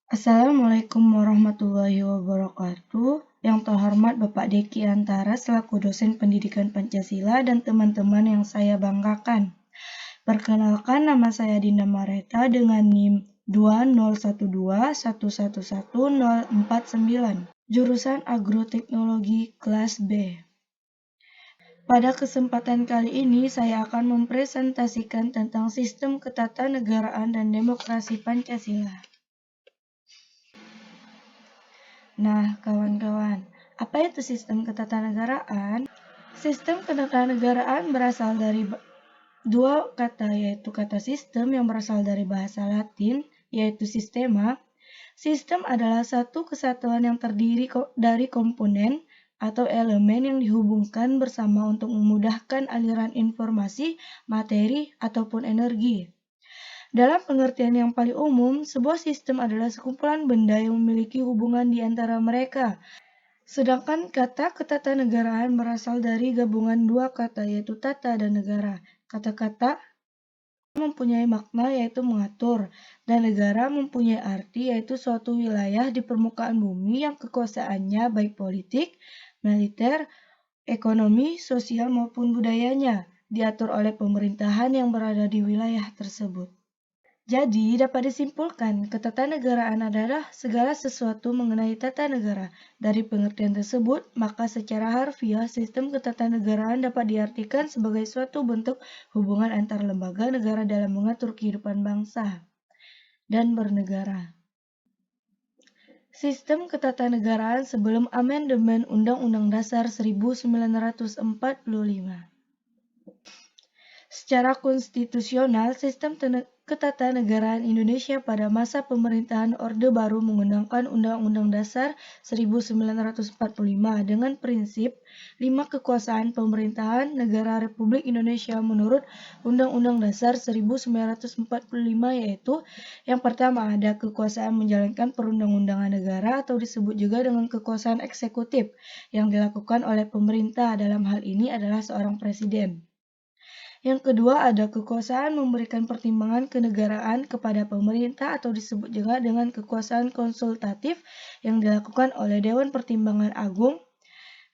Assalamualaikum warahmatullahi wabarakatuh. Yang terhormat Bapak Deki Antara selaku dosen pendidikan Pancasila dan teman-teman yang saya banggakan. Perkenalkan, nama saya Dinda Mareta dengan NIM 20121111049, jurusan Agroteknologi kelas B. Pada kesempatan kali ini, saya akan mempresentasikan tentang sistem ketatanegaraan dan demokrasi Pancasila. Nah, kawan-kawan, apa itu sistem ketatanegaraan? Sistem ketatanegaraan berasal dari dua kata, yaitu kata sistem yang berasal dari bahasa Latin, yaitu sistema. Sistem adalah satu kesatuan yang terdiri dari komponen atau elemen yang dihubungkan bersama untuk memudahkan aliran informasi, materi, ataupun energi. Dalam pengertian yang paling umum, sebuah sistem adalah sekumpulan benda yang memiliki hubungan di antara mereka. Sedangkan kata ketatanegaraan berasal dari gabungan dua kata, yaitu tata dan negara. Kata-kata mempunyai makna yaitu mengatur, dan negara mempunyai arti yaitu suatu wilayah di permukaan bumi yang kekuasaannya baik politik, militer, ekonomi, sosial maupun budayanya diatur oleh pemerintahan yang berada di wilayah tersebut. Jadi, dapat disimpulkan, ketatanegaraan adalah segala sesuatu mengenai tata negara. Dari pengertian tersebut, maka secara harfiah, sistem ketatanegaraan dapat diartikan sebagai suatu bentuk hubungan antar lembaga negara dalam mengatur kehidupan bangsa dan bernegara. Sistem ketatanegaraan sebelum amandemen Undang-Undang Dasar 1945. Secara konstitusional, sistem ketatanegaraan Indonesia pada masa pemerintahan Orde Baru menggunakan Undang-Undang Dasar 1945 dengan prinsip 5 kekuasaan pemerintahan negara Republik Indonesia menurut Undang-Undang Dasar 1945, yaitu yang pertama ada kekuasaan menjalankan perundang-undangan negara atau disebut juga dengan kekuasaan eksekutif yang dilakukan oleh pemerintah, dalam hal ini adalah seorang presiden. Yang kedua ada kekuasaan memberikan pertimbangan kenegaraan kepada pemerintah atau disebut juga dengan kekuasaan konsultatif yang dilakukan oleh Dewan Pertimbangan Agung.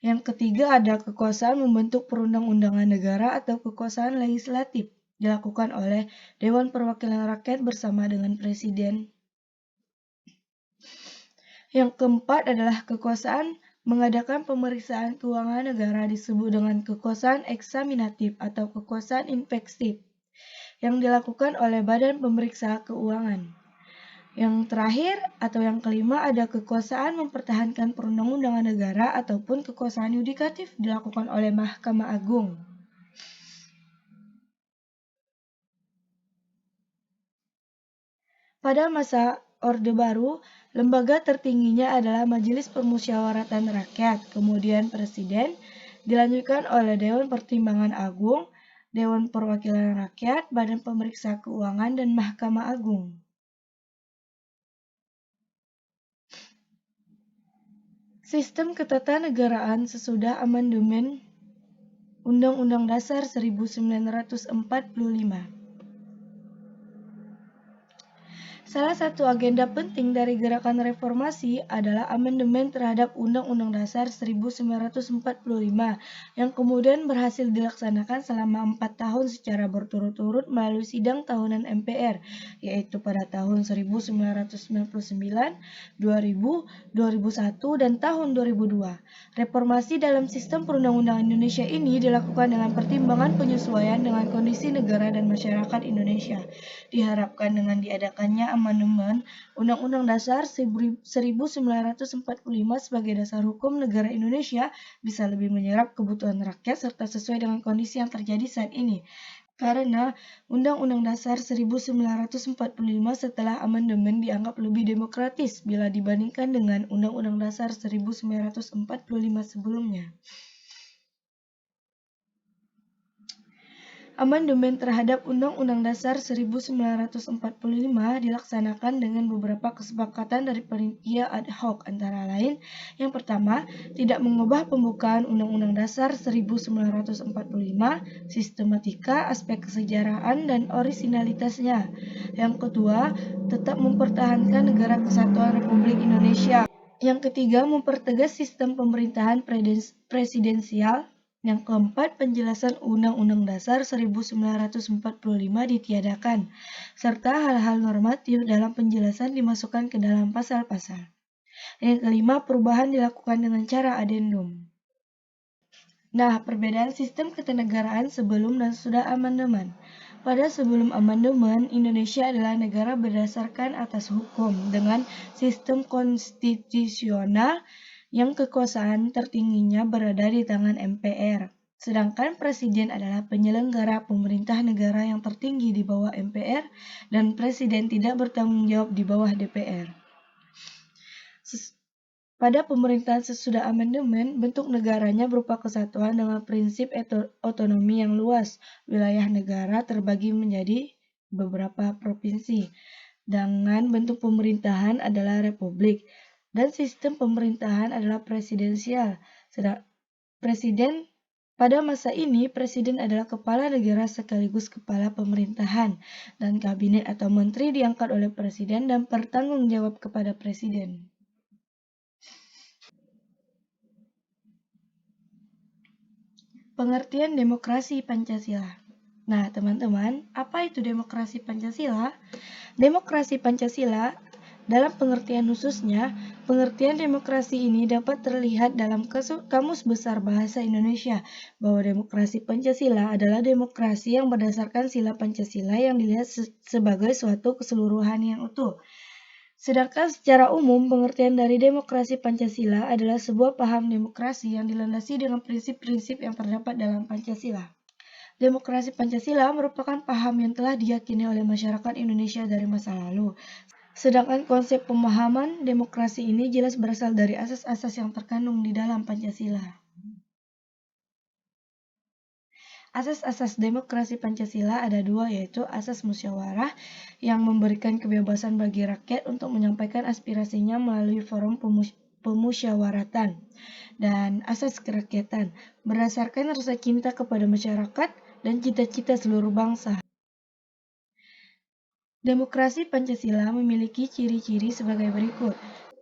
Yang ketiga ada kekuasaan membentuk perundang-undangan negara atau kekuasaan legislatif dilakukan oleh Dewan Perwakilan Rakyat bersama dengan Presiden. Yang keempat adalah kekuasaan mengadakan pemeriksaan keuangan negara disebut dengan kekuasaan eksaminatif atau kekuasaan inspektif yang dilakukan oleh Badan Pemeriksa Keuangan. Yang terakhir atau yang kelima ada kekuasaan mempertahankan perundang-undangan negara ataupun kekuasaan yudikatif dilakukan oleh Mahkamah Agung. Pada masa Orde Baru, lembaga tertingginya adalah Majelis Permusyawaratan Rakyat, kemudian Presiden, dilanjutkan oleh Dewan Pertimbangan Agung, Dewan Perwakilan Rakyat, Badan Pemeriksa Keuangan, dan Mahkamah Agung. Sistem ketatanegaraan sesudah amandemen Undang-Undang Dasar 1945. Salah satu agenda penting dari gerakan reformasi adalah amandemen terhadap Undang-Undang Dasar 1945 yang kemudian berhasil dilaksanakan selama 4 tahun secara berturut-turut melalui sidang tahunan MPR, yaitu pada tahun 1999, 2000, 2001, dan tahun 2002. Reformasi dalam sistem perundang-undangan Indonesia ini dilakukan dengan pertimbangan penyesuaian dengan kondisi negara dan masyarakat Indonesia. Diharapkan dengan diadakannya amandemen Undang-Undang Dasar 1945 sebagai dasar hukum negara Indonesia bisa lebih menyerap kebutuhan rakyat serta sesuai dengan kondisi yang terjadi saat ini. Karena Undang-Undang Dasar 1945 setelah amandemen dianggap lebih demokratis bila dibandingkan dengan Undang-Undang Dasar 1945 sebelumnya. Amandemen terhadap Undang-Undang Dasar 1945 dilaksanakan dengan beberapa kesepakatan dari panitia ad hoc, antara lain, yang pertama, tidak mengubah pembukaan Undang-Undang Dasar 1945, sistematika, aspek kesejarahan, dan orisinalitasnya. Yang kedua, tetap mempertahankan Negara Kesatuan Republik Indonesia. Yang ketiga, mempertegas sistem pemerintahan presidensial. Yang keempat, penjelasan Undang-Undang Dasar 1945 ditiadakan, serta hal-hal normatif dalam penjelasan dimasukkan ke dalam pasal-pasal. Yang kelima, perubahan dilakukan dengan cara adendum. Nah, perbedaan sistem ketenegaraan sebelum dan sudah amandemen. Pada sebelum amandemen, Indonesia adalah negara berdasarkan atas hukum dengan sistem konstitusional yang kekuasaan tertingginya berada di tangan MPR. Sedangkan Presiden adalah penyelenggara pemerintah negara yang tertinggi di bawah MPR dan Presiden tidak bertanggung jawab di bawah DPR. Pada pemerintahan sesudah amandemen, bentuk negaranya berupa kesatuan dengan prinsip otonomi yang luas. Wilayah negara terbagi menjadi beberapa provinsi, dengan bentuk pemerintahan adalah republik, dan sistem pemerintahan adalah presidensial. Pada masa ini, presiden adalah kepala negara sekaligus kepala pemerintahan, dan kabinet atau menteri diangkat oleh presiden dan bertanggung jawab kepada presiden. Pengertian demokrasi Pancasila. Nah, teman-teman, apa itu demokrasi Pancasila? Demokrasi Pancasila, dalam pengertian khususnya, pengertian demokrasi ini dapat terlihat dalam Kamus Besar Bahasa Indonesia, bahwa demokrasi Pancasila adalah demokrasi yang berdasarkan sila Pancasila yang dilihat sebagai suatu keseluruhan yang utuh. Sedangkan secara umum, pengertian dari demokrasi Pancasila adalah sebuah paham demokrasi yang dilandasi dengan prinsip-prinsip yang terdapat dalam Pancasila. Demokrasi Pancasila merupakan paham yang telah diyakini oleh masyarakat Indonesia dari masa lalu. Sedangkan konsep pemahaman demokrasi ini jelas berasal dari asas-asas yang terkandung di dalam Pancasila. Asas-asas demokrasi Pancasila ada dua, yaitu asas musyawarah yang memberikan kebebasan bagi rakyat untuk menyampaikan aspirasinya melalui forum pemusyawaratan, dan asas kerakyatan berdasarkan rasa cinta kepada masyarakat dan cita-cita seluruh bangsa. Demokrasi Pancasila memiliki ciri-ciri sebagai berikut.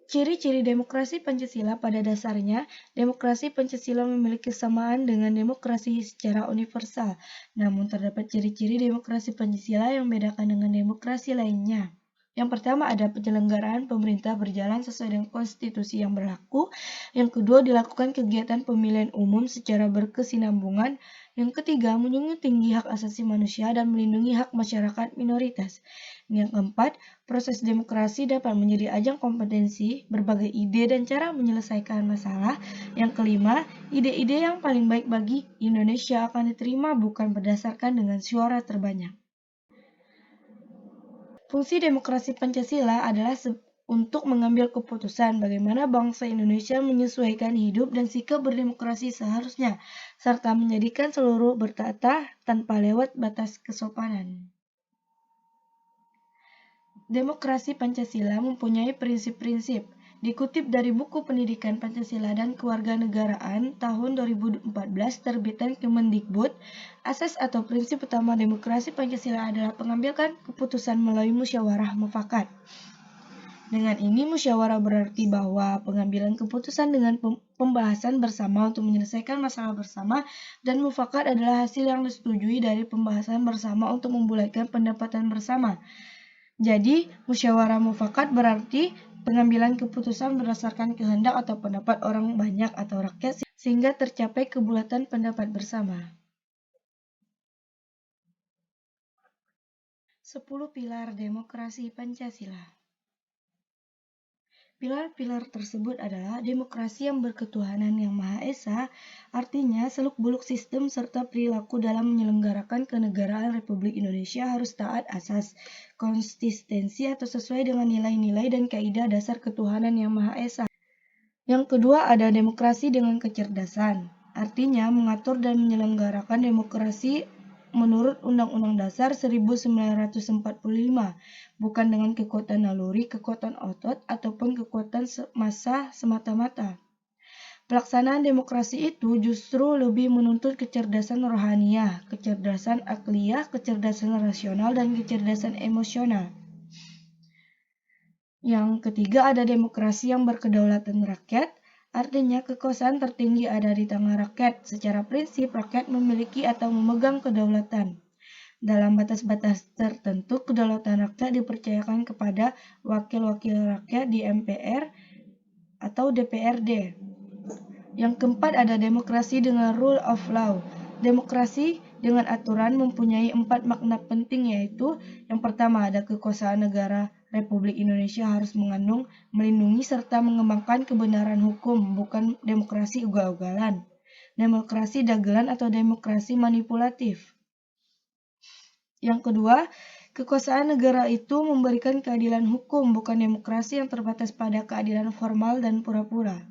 Ciri-ciri demokrasi Pancasila pada dasarnya, demokrasi Pancasila memiliki kesamaan dengan demokrasi secara universal. Namun terdapat ciri-ciri demokrasi Pancasila yang membedakan dengan demokrasi lainnya. Yang pertama, ada penyelenggaraan pemerintah berjalan sesuai dengan konstitusi yang berlaku. Yang kedua, dilakukan kegiatan pemilihan umum secara berkesinambungan. Yang ketiga, menjunjung tinggi hak asasi manusia dan melindungi hak masyarakat minoritas. Yang keempat, proses demokrasi dapat menjadi ajang kompetensi berbagai ide dan cara menyelesaikan masalah. Yang kelima, ide-ide yang paling baik bagi Indonesia akan diterima bukan berdasarkan dengan suara terbanyak. Fungsi demokrasi Pancasila adalah untuk mengambil keputusan bagaimana bangsa Indonesia menyesuaikan hidup dan sikap berdemokrasi seharusnya, serta menjadikan seluruh bertata tanpa lewat batas kesopanan. Demokrasi Pancasila mempunyai prinsip-prinsip. Dikutip dari buku Pendidikan Pancasila dan Kewarganegaraan tahun 2014 terbitan Kemendikbud, asas atau prinsip utama demokrasi Pancasila adalah pengambilan keputusan melalui musyawarah mufakat. Dengan ini, musyawarah berarti bahwa pengambilan keputusan dengan pembahasan bersama untuk menyelesaikan masalah bersama, dan mufakat adalah hasil yang disetujui dari pembahasan bersama untuk membulatkan pendapatan bersama. Jadi, musyawarah mufakat berarti pengambilan keputusan berdasarkan kehendak atau pendapat orang banyak atau rakyat sehingga tercapai kebulatan pendapat bersama. 10 pilar demokrasi Pancasila. Pilar-pilar tersebut adalah demokrasi yang berketuhanan yang Maha Esa, artinya seluk-beluk sistem serta perilaku dalam menyelenggarakan kenegaraan Republik Indonesia harus taat asas, konsistensi atau sesuai dengan nilai-nilai dan kaidah dasar ketuhanan yang Maha Esa. Yang kedua ada demokrasi dengan kecerdasan, artinya mengatur dan menyelenggarakan demokrasi menurut Undang-Undang Dasar 1945, bukan dengan kekuatan naluri, kekuatan otot, ataupun kekuatan massa semata-mata. Pelaksanaan demokrasi itu justru lebih menuntut kecerdasan rohaniah, kecerdasan akliyah, kecerdasan rasional, dan kecerdasan emosional. Yang ketiga ada demokrasi yang berkedaulatan rakyat, artinya kekuasaan tertinggi ada di tangan rakyat. Secara prinsip, rakyat memiliki atau memegang kedaulatan. Dalam batas-batas tertentu, kedaulatan rakyat dipercayakan kepada wakil-wakil rakyat di MPR atau DPRD. Yang keempat ada demokrasi dengan rule of law. Demokrasi dengan aturan mempunyai 4 makna penting, yaitu yang pertama ada kekuasaan negara Republik Indonesia harus mengandung, melindungi, serta mengembangkan kebenaran hukum, bukan demokrasi ugal-ugalan, demokrasi dagelan atau demokrasi manipulatif. Yang kedua, kekuasaan negara itu memberikan keadilan hukum, bukan demokrasi yang terbatas pada keadilan formal dan pura-pura.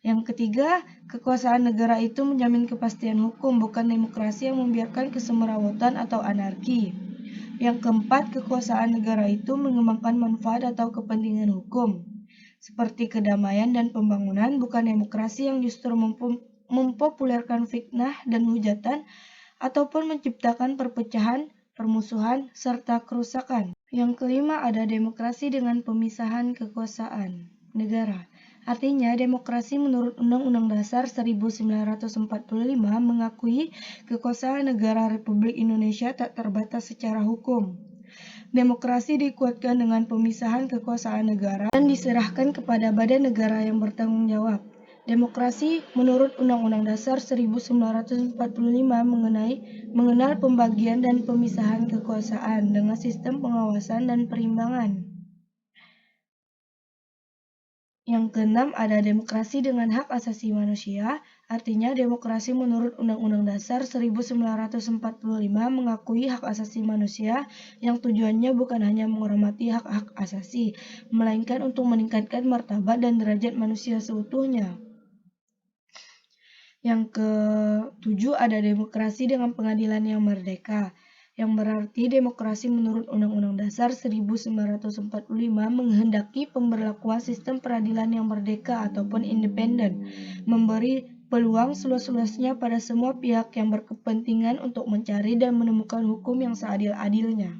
Yang ketiga, kekuasaan negara itu menjamin kepastian hukum, bukan demokrasi yang membiarkan kesemerawutan atau anarki. Yang keempat, kekuasaan negara itu mengembangkan manfaat atau kepentingan hukum, seperti kedamaian dan pembangunan, bukan demokrasi yang justru mempopulerkan fitnah dan hujatan, ataupun menciptakan perpecahan, permusuhan, serta kerusakan. Yang kelima ada demokrasi dengan pemisahan kekuasaan negara. Artinya, demokrasi menurut Undang-Undang Dasar 1945 mengakui kekuasaan negara Republik Indonesia tak terbatas secara hukum. Demokrasi dikuatkan dengan pemisahan kekuasaan negara dan diserahkan kepada badan negara yang bertanggung jawab. Demokrasi menurut Undang-Undang Dasar 1945 mengenal pembagian dan pemisahan kekuasaan dengan sistem pengawasan dan perimbangan. Yang keenam ada demokrasi dengan hak asasi manusia, artinya demokrasi menurut Undang-Undang Dasar 1945 mengakui hak asasi manusia yang tujuannya bukan hanya menghormati hak-hak asasi, melainkan untuk meningkatkan martabat dan derajat manusia seutuhnya. Yang ketujuh ada demokrasi dengan pengadilan yang merdeka, yang berarti demokrasi menurut Undang-Undang Dasar 1945 menghendaki pemberlakuan sistem peradilan yang merdeka ataupun independen, memberi peluang seluas-luasnya pada semua pihak yang berkepentingan untuk mencari dan menemukan hukum yang seadil-adilnya.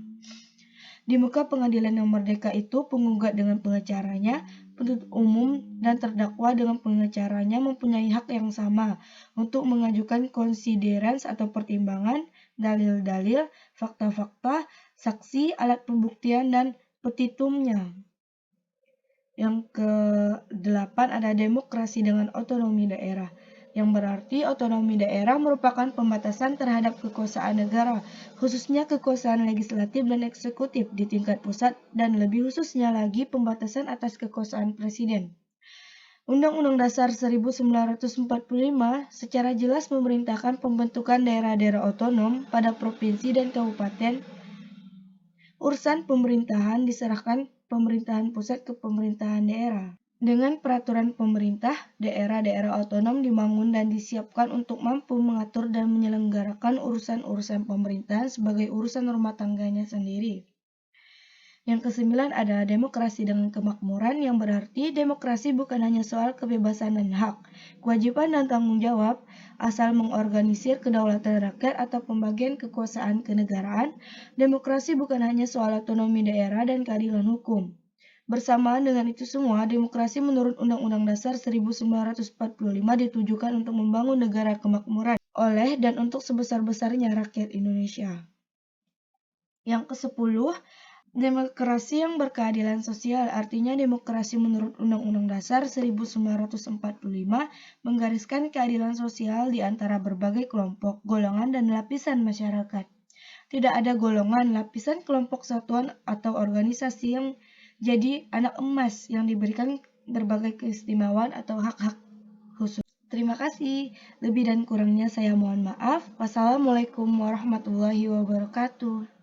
Di muka pengadilan yang merdeka itu, penggugat dengan pengacaranya, penuntut umum, dan terdakwa dengan pengacaranya mempunyai hak yang sama untuk mengajukan konsiderans atau pertimbangan, dalil-dalil, fakta-fakta, saksi, alat pembuktian, dan petitumnya. Yang ke-8 ada demokrasi dengan otonomi daerah, yang berarti otonomi daerah merupakan pembatasan terhadap kekuasaan negara, khususnya kekuasaan legislatif dan eksekutif di tingkat pusat, dan lebih khususnya lagi pembatasan atas kekuasaan presiden. Undang-Undang Dasar 1945 secara jelas memerintahkan pembentukan daerah-daerah otonom pada provinsi dan kabupaten. Urusan pemerintahan diserahkan pemerintahan pusat ke pemerintahan daerah. Dengan peraturan pemerintah, daerah-daerah otonom dibangun dan disiapkan untuk mampu mengatur dan menyelenggarakan urusan-urusan pemerintahan sebagai urusan rumah tangganya sendiri. Yang kesembilan ada demokrasi dengan kemakmuran, yang berarti demokrasi bukan hanya soal kebebasan dan hak, kewajiban dan tanggung jawab, asal mengorganisir kedaulatan rakyat atau pembagian kekuasaan kenegaraan. Demokrasi bukan hanya soal otonomi daerah dan keadilan hukum. Bersamaan dengan itu semua, demokrasi menurut Undang-Undang Dasar 1945 ditujukan untuk membangun negara kemakmuran oleh dan untuk sebesar-besarnya rakyat Indonesia. Yang ke-10, demokrasi yang berkeadilan sosial, artinya demokrasi menurut Undang-Undang Dasar 1945 menggariskan keadilan sosial di antara berbagai kelompok, golongan, dan lapisan masyarakat. Tidak ada golongan, lapisan, kelompok, satuan, atau organisasi yang jadi anak emas yang diberikan berbagai keistimewaan atau hak-hak khusus. Terima kasih. Lebih dan kurangnya saya mohon maaf. Wassalamualaikum warahmatullahi wabarakatuh.